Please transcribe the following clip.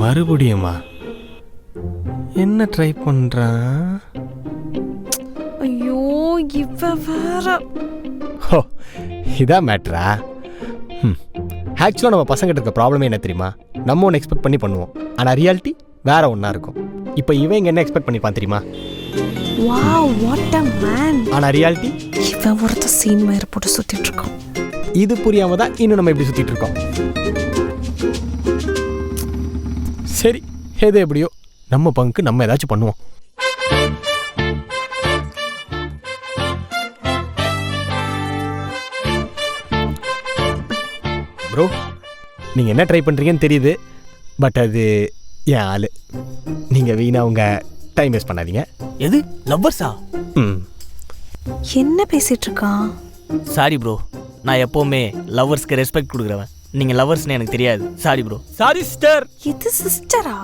மறுபடியுமா? என்ன ட்ரை பண்ணுறான்? ஐயோ இவ வேற. ஹோ, இதான் மேட்ரா? ஆக்சுவலாக நம்ம பசங்கிட்ட இருக்க ப்ராப்ளமே என்ன தெரியுமா? நம்ம ஒன்று எக்ஸ்பெக்ட் பண்ணி பண்ணுவோம், ஆனால் ரியாலிட்டி வேற ஒன்றா இருக்கும். இப்போ இவன் இங்கே என்ன எக்ஸ்பெக்ட் பண்ணிப்பான் தெரியுமா? Wow what a man. ஆனால் ரியாலிட்டி இவன் ஒருத்த சீன் மயிறு போட்டு சுற்றிட்டு இருக்கான். இது புரியாம தான் இன்னும் நம்ம இப்படி சுற்றிட்டு இருக்கோம். சரி, எது எப்படியோ நம்ம பங்குக்கு நம்ம ஏதாச்சும் பண்ணுவோம். ப்ரோ, நீங்கள் என்ன ட்ரை பண்ணுறீங்கன்னு தெரியுது, பட் அது என் ஆள். நீங்கள் வீணா உங்கள் டைம் வேஸ்ட் பண்ணாதீங்க. எது லவ்வர்ஸா? என்ன பேசிட்டு இருக்கான்? சாரி ப்ரோ, நான் எப்போவுமே லவ்வர்ஸ்க்கு ரெஸ்பெக்ட் கொடுக்குறவன். நீங்கள் லவ்வர்ஸ்னு எனக்கு தெரியாது. Sorry bro. Sorry sister. இது சிஸ்டரா?